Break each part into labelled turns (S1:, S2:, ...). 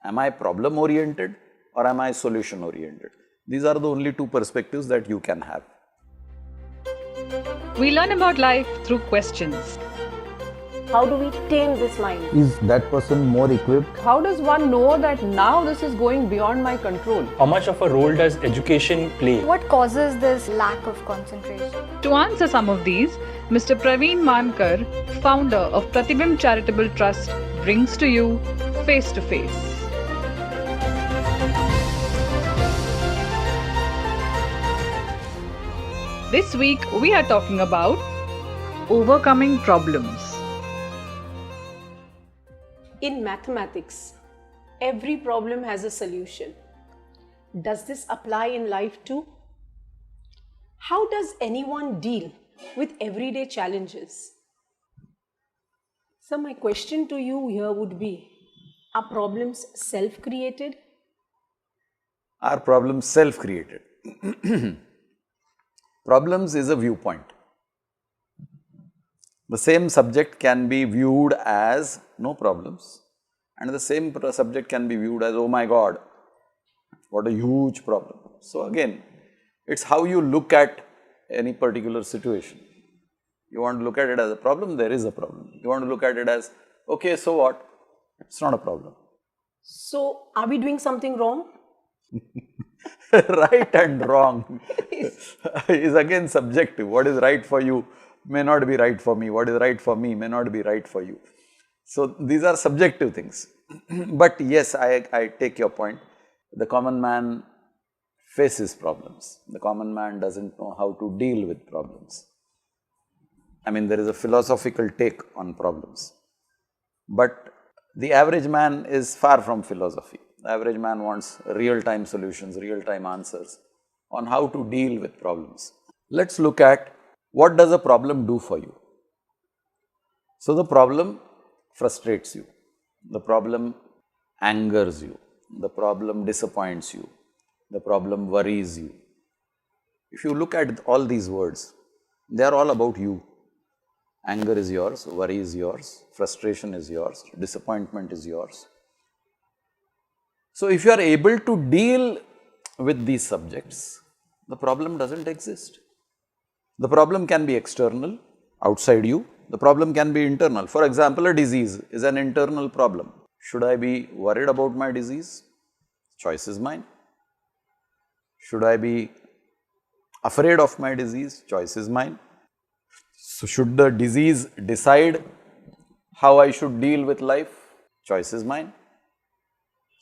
S1: Am I problem oriented or am I solution oriented? These are the only two perspectives that you can have.
S2: We learn about life through questions.
S3: How do we tame this mind?
S4: Is that person more equipped?
S5: How does one know that now this is going beyond my control?
S6: How much of a role does education play?
S7: What causes this lack of concentration?
S2: To answer some of these, Mr. Praveen Mankar, founder of Pratibimb Charitable Trust, brings to you Face to Face. This week, we are talking about overcoming problems.
S3: In mathematics, every problem has a solution. Does this apply in life too? How does anyone deal with everyday challenges? So my question to you here would be, are problems self-created?
S1: Are problems self-created? Problems is a viewpoint. The same subject can be viewed as no problems, and the same subject can be viewed as, oh my God, what a huge problem. So again, it's how you look at any particular situation. You want to look at it as a problem, there is a problem. You want to look at it as, okay, so what? It's not a problem.
S3: So are we doing something wrong?
S1: Right and wrong is again subjective. What is right for you may not be right for me. What is right for me may not be right for you. So these are subjective things. But yes, I take your point. The common man faces problems. The common man doesn't know how to deal with problems. I mean, there is a philosophical take on problems. But the average man is far from philosophy. The average man wants real-time solutions, real-time answers on how to deal with problems. Let's look at what does a problem do for you. So the problem frustrates you, the problem angers you, the problem disappoints you, the problem worries you. If you look at all these words, they are all about you. Anger is yours, worry is yours, frustration is yours, disappointment is yours. So if you are able to deal with these subjects, the problem doesn't exist. The problem can be external, outside you. The problem can be internal. For example, a disease is an internal problem. Should I be worried about my disease? Choice is mine. Should I be afraid of my disease? Choice is mine. So should the disease decide how I should deal with life? Choice is mine.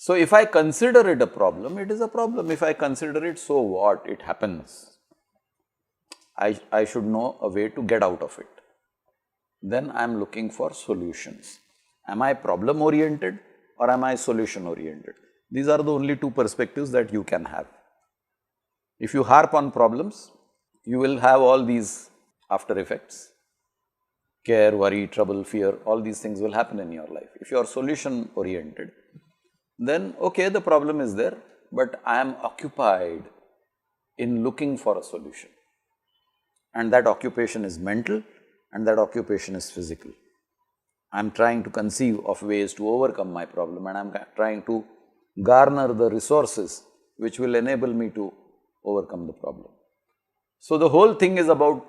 S1: So if I consider it a problem, it is a problem. If I consider it, so what? It happens. I should know a way to get out of it. Then I am looking for solutions. Am I problem oriented or am I solution oriented? These are the only two perspectives that you can have. If you harp on problems, you will have all these after effects. Care, worry, trouble, fear, all these things will happen in your life. If you are solution oriented, then okay, the problem is there, but I am occupied in looking for a solution. And that occupation is mental and that occupation is physical. I am trying to conceive of ways to overcome my problem, and I am trying to garner the resources which will enable me to overcome the problem. So the whole thing is about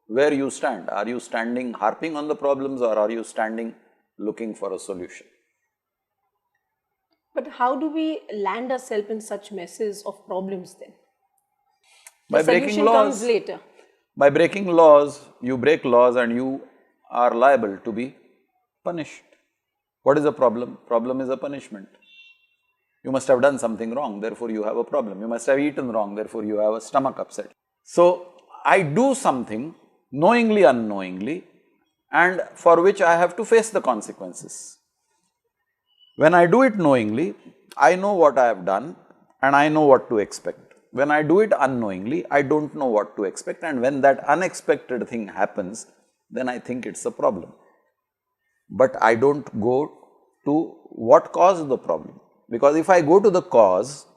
S1: where you stand. Are you standing harping on the problems or are you standing looking for a solution?
S3: But how do we land ourselves in such messes of problems then?
S1: By
S3: The
S1: breaking
S3: solution
S1: laws.
S3: comes later.
S1: By breaking laws, you break laws and you are liable to be punished. What is a problem? Problem is a punishment. You must have done something wrong, therefore you have a problem. You must have eaten wrong, therefore you have a stomach upset. So I do something knowingly, unknowingly, and for which I have to face the consequences. When I do it knowingly, I know what I have done and I know what to expect. When I do it unknowingly, I don't know what to expect, and when that unexpected thing happens, then I think it's a problem. But I don't go to what caused the problem, because if I go to the cause,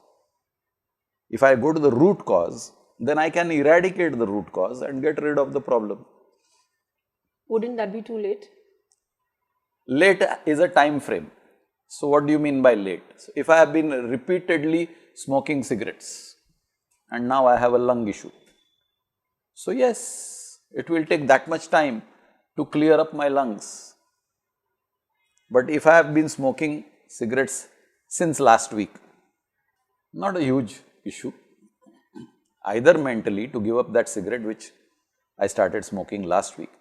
S1: if I go to the root cause, then I can eradicate the root cause and get rid of the problem.
S3: Wouldn't that be too late?
S1: Late is a time frame. So what do you mean by late? So if I have been repeatedly smoking cigarettes and now I have a lung issue, so yes, it will take that much time to clear up my lungs. But if I have been smoking cigarettes since last week, not a huge issue, either mentally to give up that cigarette which I started smoking last week,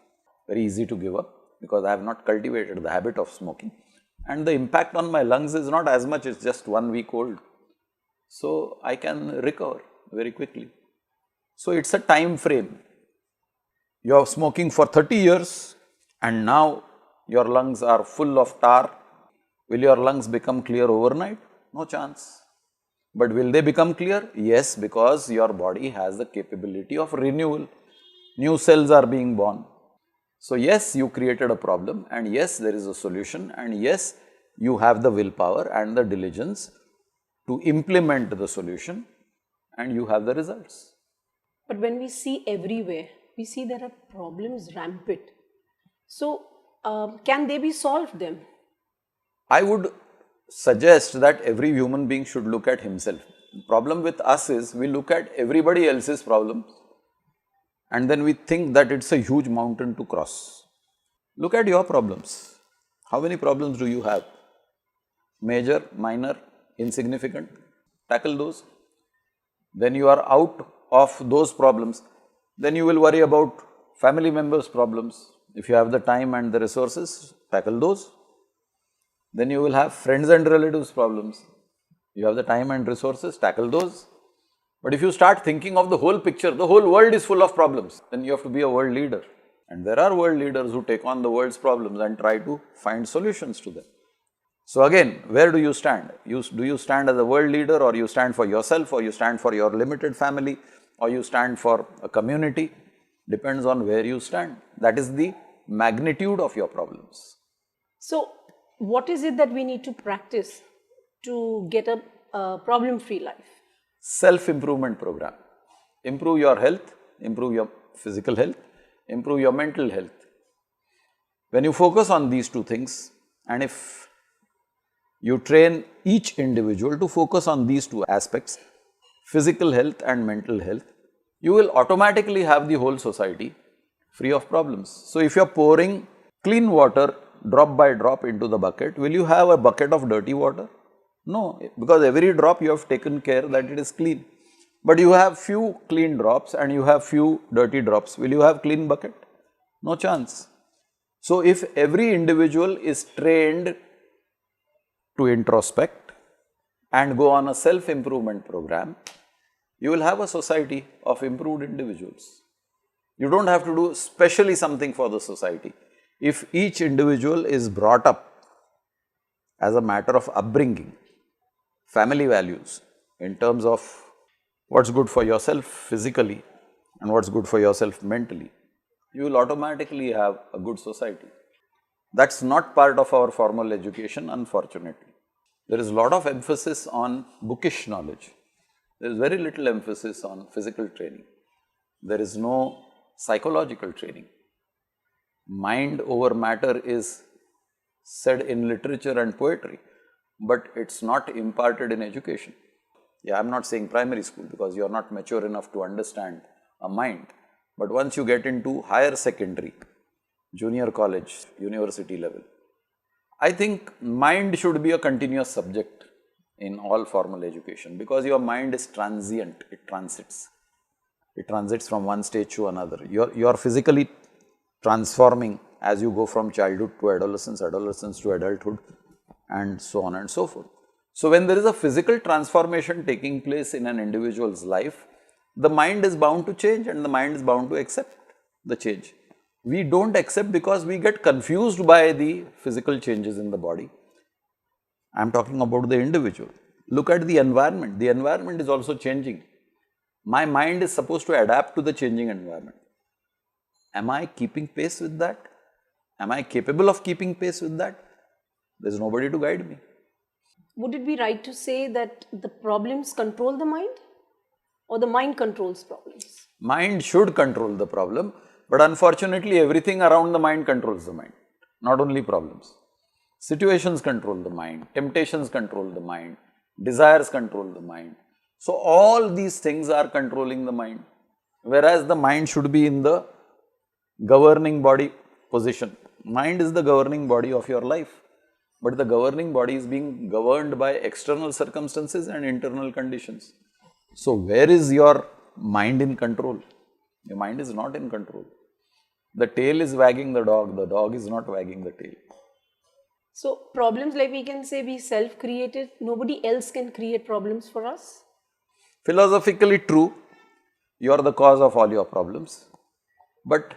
S1: very easy to give up because I have not cultivated the habit of smoking, and the impact on my lungs is not as much, it's just 1 week old. So I can recover very quickly. So it's a time frame. You are smoking for 30 years and now your lungs are full of tar. Will your lungs become clear overnight? No chance. But will they become clear? Yes, because your body has the capability of renewal. New cells are being born. So yes, you created a problem, and yes, there is a solution, and yes, you have the willpower and the diligence to implement the solution, and you have the results.
S3: But when we see everywhere, we see there are problems rampant. So, can they be solved then?
S1: I would suggest that every human being should look at himself. The problem with us is we look at everybody else's problems and then we think that it's a huge mountain to cross. Look at your problems. How many problems do you have? Major, minor, insignificant? Tackle those. Then you are out of those problems. Then you will worry about family members' problems. If you have the time and the resources, tackle those. Then you will have friends and relatives' problems. You have the time and resources, tackle those. But if you start thinking of the whole picture, the whole world is full of problems, then you have to be a world leader. And there are world leaders who take on the world's problems and try to find solutions to them. So again, where do you stand? Do you stand as a world leader, or you stand for yourself, or you stand for your limited family, or you stand for a community? Depends on where you stand. That is the magnitude of your problems.
S3: So, what is it that we need to practice to get a problem-free life?
S1: Self-improvement program. Improve your health, improve your physical health, improve your mental health. When you focus on these two things, and if you train each individual to focus on these two aspects, physical health and mental health, you will automatically have the whole society free of problems. So if you are pouring clean water drop by drop into the bucket, will you have a bucket of dirty water? No, because every drop you have taken care that it is clean. But you have few clean drops and you have few dirty drops. Will you have clean bucket? No chance. So if every individual is trained to introspect and go on a self-improvement program, you will have a society of improved individuals. You don't have to do specially something for the society. If each individual is brought up as a matter of upbringing, family values, in terms of what's good for yourself physically and what's good for yourself mentally, you will automatically have a good society. That's not part of our formal education, unfortunately. There is a lot of emphasis on bookish knowledge. There is very little emphasis on physical training. There is no psychological training. Mind over matter is said in literature and poetry, but it's not imparted in education. Yeah, I'm not saying primary school because you're not mature enough to understand a mind. But once you get into higher secondary, junior college, university level, I think mind should be a continuous subject in all formal education, because your mind is transient, it transits. It transits from one stage to another. You are physically transforming as you go from childhood to adolescence, adolescence to adulthood, and so on and so forth. So when there is a physical transformation taking place in an individual's life, the mind is bound to change and the mind is bound to accept the change. We don't accept because we get confused by the physical changes in the body. I am talking about the individual. Look at the environment is also changing. My mind is supposed to adapt to the changing environment. Am I keeping pace with that? Am I capable of keeping pace with that? There is nobody to guide me.
S3: Would it be right to say that the problems control the mind, or the mind controls problems?
S1: Mind should control the problem, but unfortunately everything around the mind controls the mind, not only problems. Situations control the mind, temptations control the mind, desires control the mind. So, all these things are controlling the mind, whereas the mind should be in the governing body position. Mind is the governing body of your life, but the governing body is being governed by external circumstances and internal conditions. So, where is your mind in control? Your mind is not in control. The tail is wagging the dog is not wagging the tail.
S3: So problems, like we can say, be self-created. Nobody else can create problems for us.
S1: Philosophically true, you are the cause of all your problems. But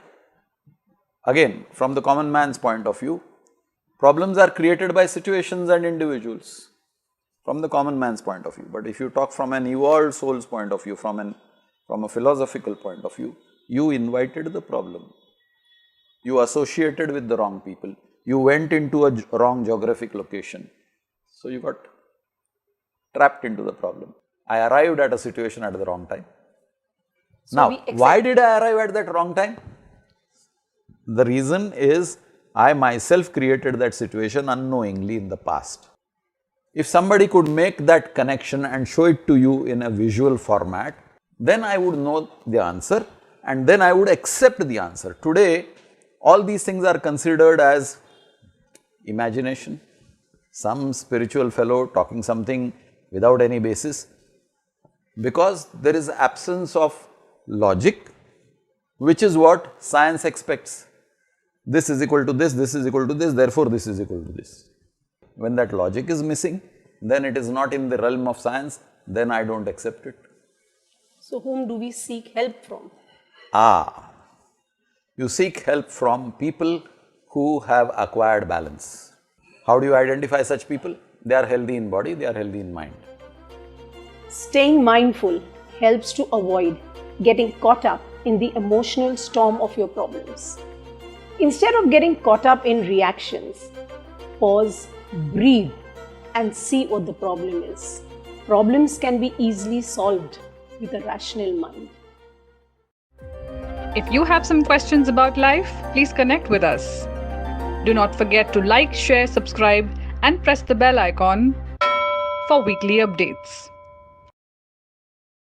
S1: again, from the common man's point of view, problems are created by situations and individuals, from the common man's point of view. But if you talk from an evolved soul's point of view, from a philosophical point of view, you invited the problem. You associated with the wrong people. You went into a wrong geographic location. So you got trapped into the problem. I arrived at a situation at the wrong time.
S3: So
S1: now, why did I arrive at that wrong time? The reason is I myself created that situation unknowingly in the past. If somebody could make that connection and show it to you in a visual format, then I would know the answer and then I would accept the answer. Today, all these things are considered as imagination, some spiritual fellow talking something without any basis, because there is absence of logic, which is what science expects. This is equal to this is equal to this, therefore this is equal to this. When that logic is missing, then it is not in the realm of science, then I don't accept it.
S3: So whom do we seek help from?
S1: You seek help from people who have acquired balance. How do you identify such people? They are healthy in body, they are healthy in mind.
S3: Staying mindful helps to avoid getting caught up in the emotional storm of your problems. Instead of getting caught up in reactions, pause, breathe, and see what the problem is. Problems can be easily solved with a rational mind.
S2: If you have some questions about life, please connect with us. Do not forget to like, share, subscribe, and press the bell icon for weekly updates.